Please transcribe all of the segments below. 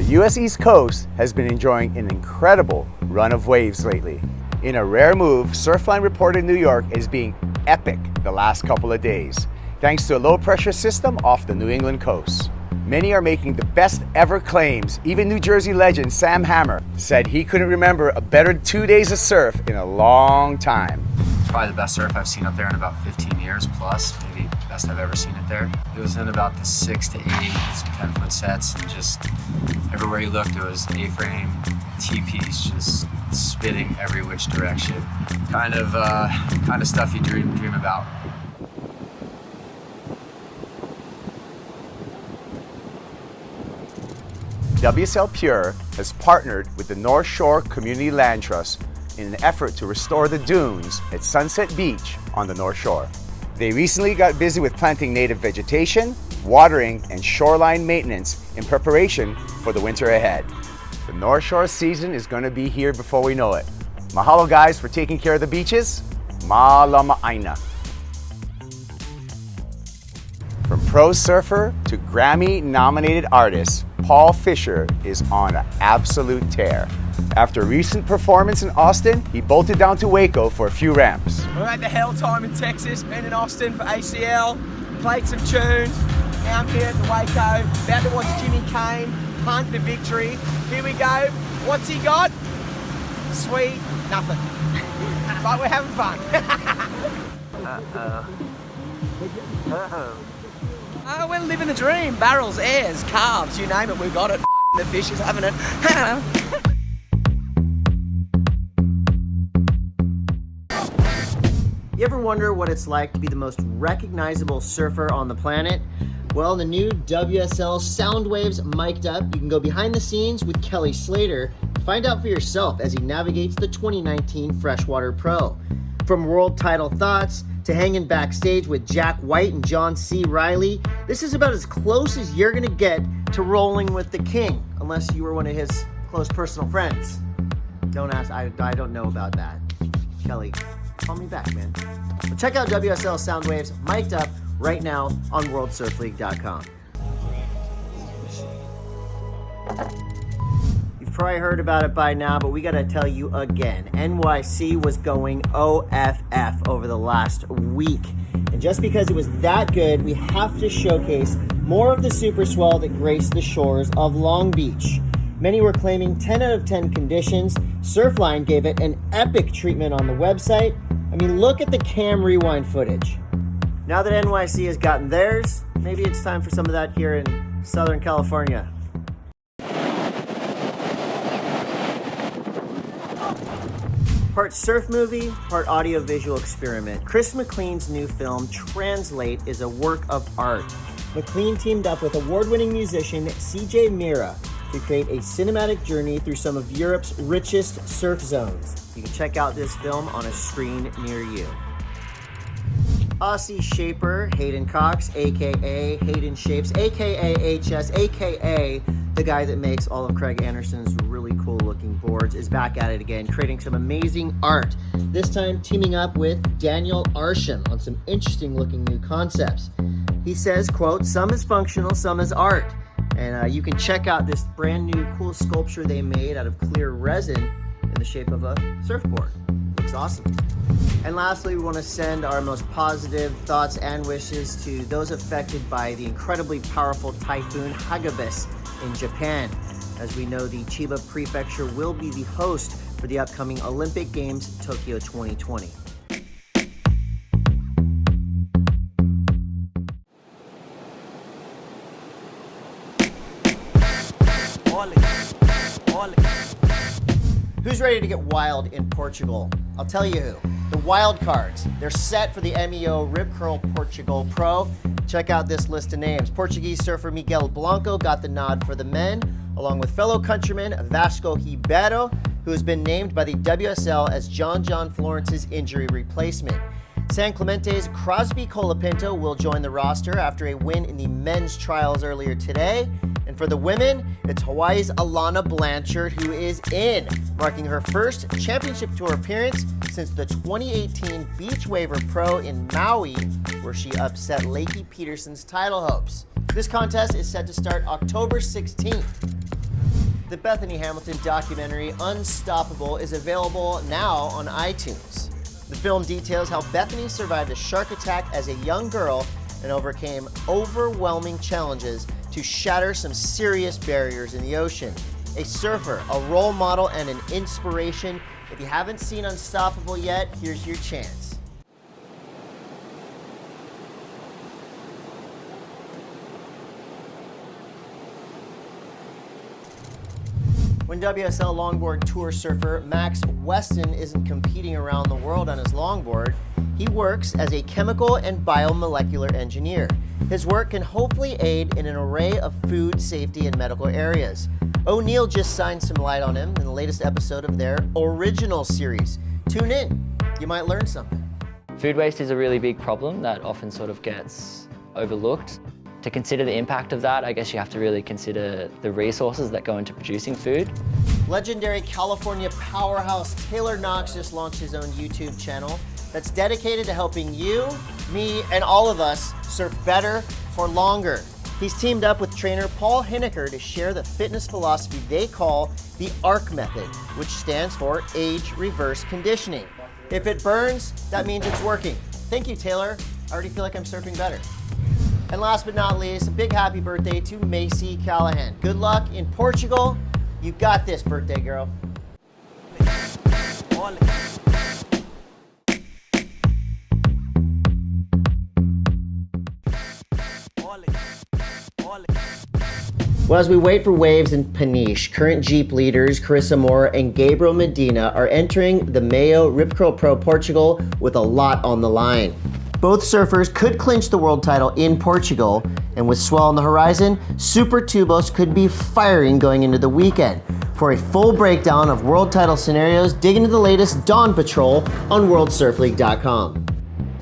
U.S. East Coast has been enjoying an incredible run of waves lately. In a rare move, Surfline reported New York is being epic the last couple of days, thanks to a low-pressure system off the New England coast. Many are making the best ever claims. Even New Jersey legend Sam Hammer said he couldn't remember a better 2 days of surf in a long time. Probably the best surf I've seen up there in about 15 years plus, maybe best I've ever seen it there. It was in about the 6 to 8, 10-foot sets, and just everywhere you looked, it was A-frame, T-piece, just spitting every which direction. Kind of stuff you dream about. WSL Pure has partnered with the North Shore Community Land Trust in an effort to restore the dunes at Sunset Beach on the North Shore. They recently got busy with planting native vegetation, watering, and shoreline maintenance in preparation for the winter ahead. The North Shore season is going to be here before we know it. Mahalo guys for taking care of the beaches. Malama Aina. From pro surfer to Grammy-nominated artist, Paul Fisher is on an absolute tear. After a recent performance in Austin, he bolted down to Waco for a few ramps. We're at the Hell Time in Texas, been in Austin for ACL, played some tunes, now I'm here at the Waco, about to watch Jimmy Kane punt the victory. Here we go, what's he got? Sweet, nothing. But we're having fun. We're living the dream. Barrels, airs, calves, you name it, we got it. The fish is having it. You ever wonder what it's like to be the most recognizable surfer on the planet? Well, the new WSL Soundwaves Mic'd Up, you can go behind the scenes with Kelly Slater and find out for yourself as he navigates the 2019 Freshwater Pro. From world title thoughts to hanging backstage with Jack White and John C. Riley, this is about as close as you're gonna get to rolling with the king, unless you were one of his close personal friends. Don't ask, I don't know about that. Kelly, call me back, man. But check out WSL Soundwaves Mic'd Up right now on WorldSurfLeague.com. You've probably heard about it by now, but we gotta tell you again. NYC was going OFF over the last week. And just because it was that good, we have to showcase more of the super swell that graced the shores of Long Beach. Many were claiming 10 out of 10 conditions. Surfline gave it an epic treatment on the website. I mean, look at the cam rewind footage. Now that NYC has gotten theirs, maybe it's time for some of that here in Southern California. Part surf movie, part audio-visual experiment. Chris McLean's new film, Translate, is a work of art. McLean teamed up with award-winning musician CJ Mira to create a cinematic journey through some of Europe's richest surf zones. You can check out this film on a screen near you. Aussie shaper Hayden Cox, aka Hayden Shapes, aka HS, aka the guy that makes all of Craig Anderson's really cool looking boards, is back at it again, creating some amazing art. This time teaming up with Daniel Arsham on some interesting looking new concepts. He says, quote, "Some is functional, some is art." And you can check out this brand new cool sculpture they made out of clear resin in the shape of a surfboard. Looks awesome. And lastly, we want to send our most positive thoughts and wishes to those affected by the incredibly powerful typhoon HAGIBIS in Japan. As we know, the Chiba Prefecture will be the host for the upcoming Olympic Games Tokyo 2020. Who's ready to get wild in Portugal? I'll tell you who. The WILDCARDS. They're set for the MEO Rip Curl Portugal Pro. Check out this list of names. Portuguese surfer Miguel Blanco got the nod for the men, along with fellow countryman Vasco Ribeiro, who has been named by the WSL as John Florence's injury replacement. San Clemente's Crosby Colapinto will join the roster after a win in the men's trials earlier today. And for the women, it's Hawaii's Alana Blanchard who is in, marking her first championship tour appearance since the 2018 Beach Waver Pro in Maui, where she upset Lakey Peterson's title hopes. This contest is set to start October 16th. The Bethany Hamilton documentary Unstoppable is available now on iTunes. The film details how Bethany survived a shark attack as a young girl and overcame overwhelming challenges to shatter some serious barriers in the ocean. A surfer, a role model, and an inspiration. If you haven't seen Unstoppable yet, here's your chance. When WSL longboard tour surfer Max Weston isn't competing around the world on his longboard, he works as a chemical and biomolecular engineer. His work can hopefully aid in an array of food safety and medical areas. O'Neill just shined some light on him in the latest episode of their original series. Tune in, you might learn something. Food waste is a really big problem that often sort of gets overlooked. To consider the impact of that, I guess you have to really consider the resources that go into producing food. Legendary California powerhouse T-KNOX just launched his own YouTube channel that's dedicated to helping you, me, and all of us surf better for longer. He's teamed up with trainer Paul Hineker to share the fitness philosophy they call the ARC method, which stands for Age Reverse Conditioning. If it burns, that means it's working. Thank you, Taylor. I already feel like I'm surfing better. And last but not least, a big happy birthday to MACY CALLAGHAN. Good luck in Portugal. You got this, birthday girl. Well, as we wait for waves in Peniche, current Jeep leaders Carissa Moore and Gabriel Medina are entering the Mayo Rip Curl Pro Portugal with a lot on the line. Both surfers could clinch the world title in Portugal, and with swell on the horizon, Super Tubos could be firing going into the weekend. For a full breakdown of world title scenarios, dig into the latest Dawn Patrol on WorldSurfLeague.com.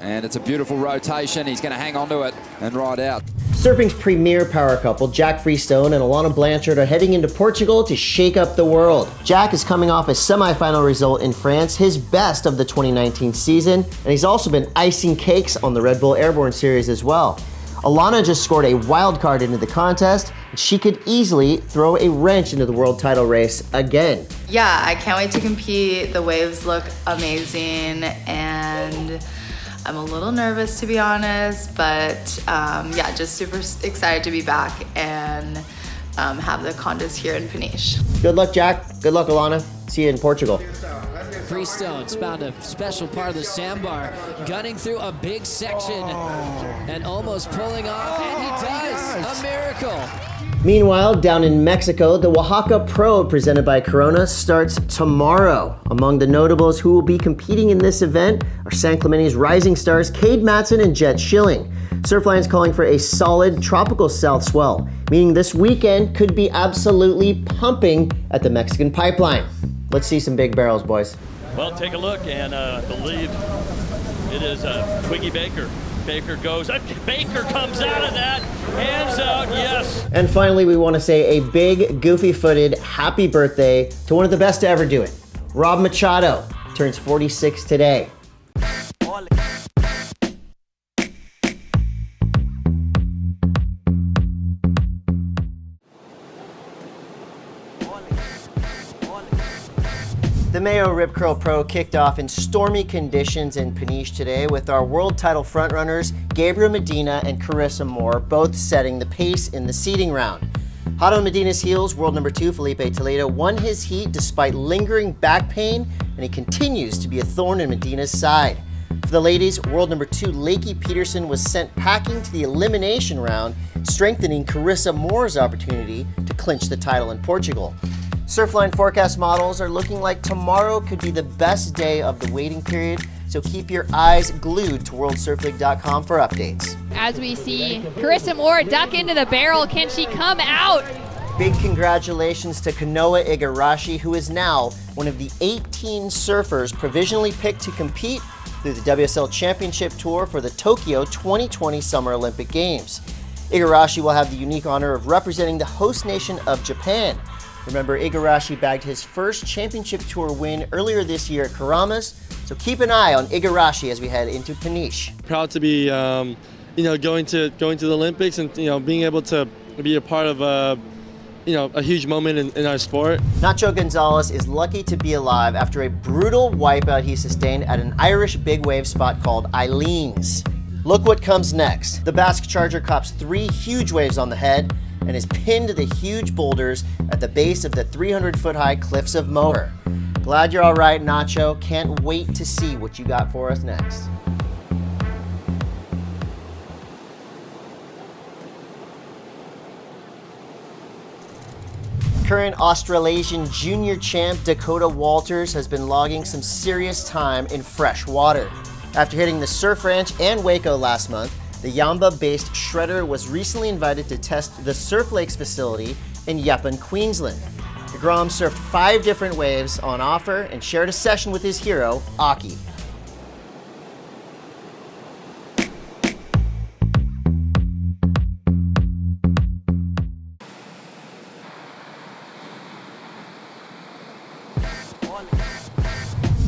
And it's a beautiful rotation. He's going to hang on to it and ride out. Surfing's premier power couple, Jack Freestone and Alana Blanchard, are heading into Portugal to shake up the world. Jack is coming off a semi-final result in France, his best of the 2019 season, and he's also been icing cakes on the Red Bull Airborne Series as well. Alana just scored a wild card into the contest, and she could easily throw a wrench into the world title race again. Yeah, I can't wait to compete. The waves look amazing, and I'm a little nervous, to be honest, but yeah, just super excited to be back and have the contests here in Peniche. Good luck, Jack. Good luck, Alana. See you in Portugal. Freestone's found a special part of the sandbar, gunning through a big section and almost pulling off, and he does! A miracle! Meanwhile, down in Mexico, the Oaxaca Pro presented by Corona starts tomorrow. Among the notables who will be competing in this event are San Clemente's rising stars Cade Matson and Jet Schilling. Surfline's calling for a solid tropical south swell, meaning this weekend could be absolutely pumping at the Mexican pipeline. Let's see some big barrels, boys. Well, take a look, and I believe it is Twiggy Baker. Baker goes, Baker comes out of that, hands out, yes. And finally, we want to say a big, goofy-footed happy birthday to one of the best to ever do it. Rob Machado turns 46 today. The Mayo Rip Curl Pro kicked off in stormy conditions in Peniche today with our world title frontrunners Gabriel Medina and Carissa Moore both setting the pace in the seeding round. Hot on Medina's heels, world number 2 Felipe Toledo won his heat despite lingering back pain, and he continues to be a thorn in Medina's side. For the ladies, world number 2 Lakey Peterson was sent packing to the elimination round, strengthening Carissa Moore's opportunity to clinch the title in Portugal. Surfline forecast models are looking like tomorrow could be the best day of the waiting period, so keep your eyes glued to WorldSurfLeague.com for updates. As we see Carissa Moore duck into the barrel, can she come out? Big congratulations to KANOA Igarashi, who is now one of the 18 surfers provisionally picked to compete through the WSL Championship Tour for the Tokyo 2020 Summer Olympic Games. Igarashi will have the unique honor of representing the host nation of Japan. Remember, Igarashi bagged his first championship tour win earlier this year at Karamas, so keep an eye on Igarashi as we head into Peniche. Proud to be, going to the Olympics and being able to be a part of a huge moment in our sport. Nacho Gonzalez is lucky to be alive after a brutal wipeout he sustained at an Irish big wave spot called Eileen's. Look what comes next. The Basque Charger cops 3 huge waves on the head and is pinned to the huge boulders at the base of the 300-foot-high cliffs of Moher. Glad you're all right, Nacho. Can't wait to see what you got for us next. Current Australasian junior champ Dakota Walters has been logging some serious time in fresh water. After hitting the Surf Ranch and Waco last month, the Yamba-based shredder was recently invited to test the Surf Lakes facility in YEPPOON, Queensland. The Grom surfed 5 different waves on offer and shared a session with his hero, Aki.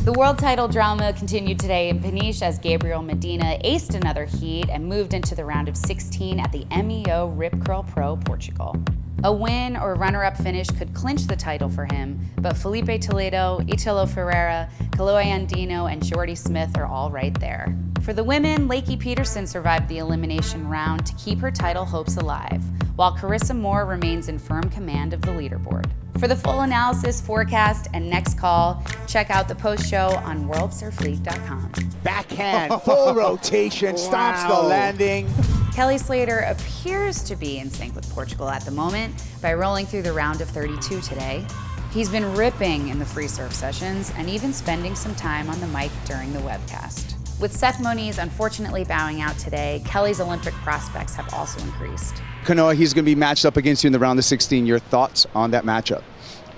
The world title drama continued today in Peniche as Gabriel Medina aced another heat and moved into the round of 16 at the MEO Rip Curl Pro Portugal. A win or runner-up finish could clinch the title for him, but Felipe Toledo, Italo Ferreira, Kalohe Andino, and Jordy Smith are all right there. For the women, Lakey Peterson survived the elimination round to keep her title hopes alive, while Carissa Moore remains in firm command of the leaderboard. For the full analysis, forecast, and next call, check out the post show on worldsurfleague.com. Backhand, full rotation, stops the landing. Kelly Slater appears to be in sync with Portugal at the moment by rolling through the round of 32 today. He's been ripping in the free surf sessions and even spending some time on the mic during the webcast. With Seth Moniz unfortunately bowing out today, Kelly's Olympic prospects have also increased. Kanoa, he's going to be matched up against you in the round of 16. Your thoughts on that matchup?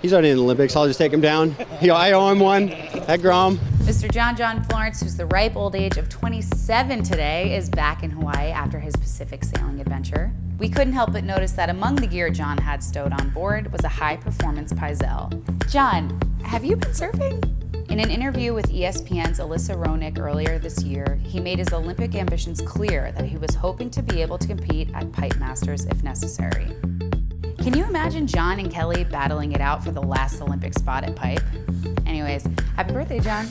He's already in the Olympics. I'll just take him down. I owe him one at Grom. Mr. John Florence, who's the ripe old age of 27 today, is back in Hawaii after his Pacific sailing adventure. We couldn't help but notice that among the gear John had stowed on board was a high-performance Paisel. John, have you been surfing? In an interview with ESPN's Alyssa Ronick earlier this year, he made his Olympic ambitions clear that he was hoping to be able to compete at Pipe Masters if necessary. Can you imagine John and Kelly battling it out for the last Olympic spot at Pipe? Anyways, happy birthday, John.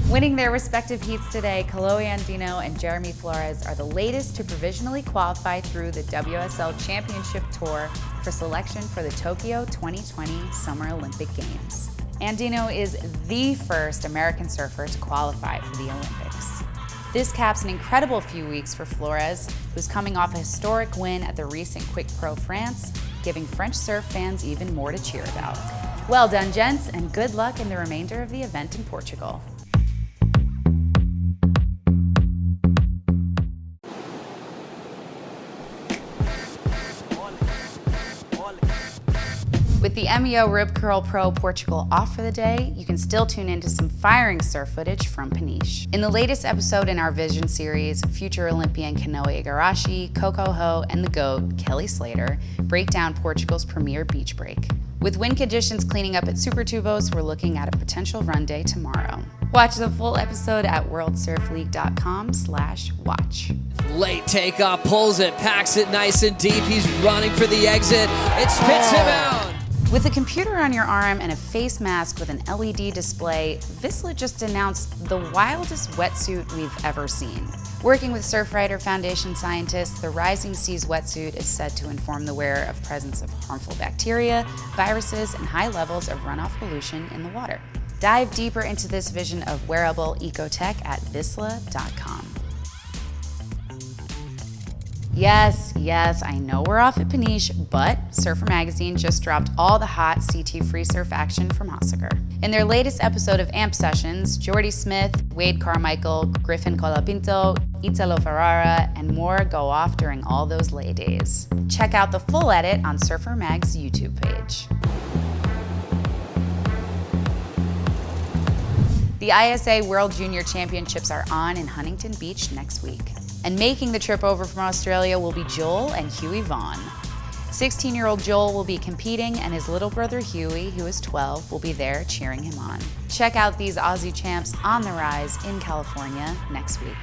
Winning their respective heats today, Kalohe Andino and Jeremy Flores are the latest to provisionally qualify through the WSL Championship Tour for selection for the Tokyo 2020 Summer Olympic Games. Andino is the first American surfer to qualify for the Olympics. This caps an incredible few weeks for Flores, who's coming off a historic win at the recent Quick Pro France, giving French surf fans even more to cheer about. Well done, gents, and good luck in the remainder of the event in Portugal. With the MEO Rip Curl Pro Portugal off for the day, you can still tune into some firing surf footage from Peniche. In the latest episode in our Vision series, future Olympian Kanoa Igarashi, Coco Ho, and the GOAT, Kelly Slater, break down Portugal's premier beach break. With wind conditions cleaning up at Supertubos, we're looking at a potential run day tomorrow. Watch the full episode at worldsurfleague.com/watch. Late takeoff, pulls it, packs it nice and deep. He's running for the exit. It spits him out. With a computer on your arm and a face mask with an LED display, VISSLA just announced the wildest wetsuit we've ever seen. Working with Surfrider Foundation scientists, the Rising Seas wetsuit is said to inform the wearer of presence of harmful bacteria, viruses, and high levels of runoff pollution in the water. Dive deeper into this vision of wearable ecotech at VISSLA.com. Yes, I know we're off at Peniche, but Surfer Magazine just dropped all the hot CT free surf action from HAGIBIS. In their latest episode of AMP Sessions, Jordy Smith, Wade Carmichael, Griffin Colapinto, Italo Ferrara, and more go off during all those lay days. Check out the full edit on Surfer Mag's YouTube page. The ISA World Junior Championships are on in Huntington Beach next week. And making the trip over from Australia will be Joel and Huey Vaughn. 16-year-old Joel will be competing, and his little brother Huey, who is 12, will be there cheering him on. Check out these Aussie champs on the rise in California next week.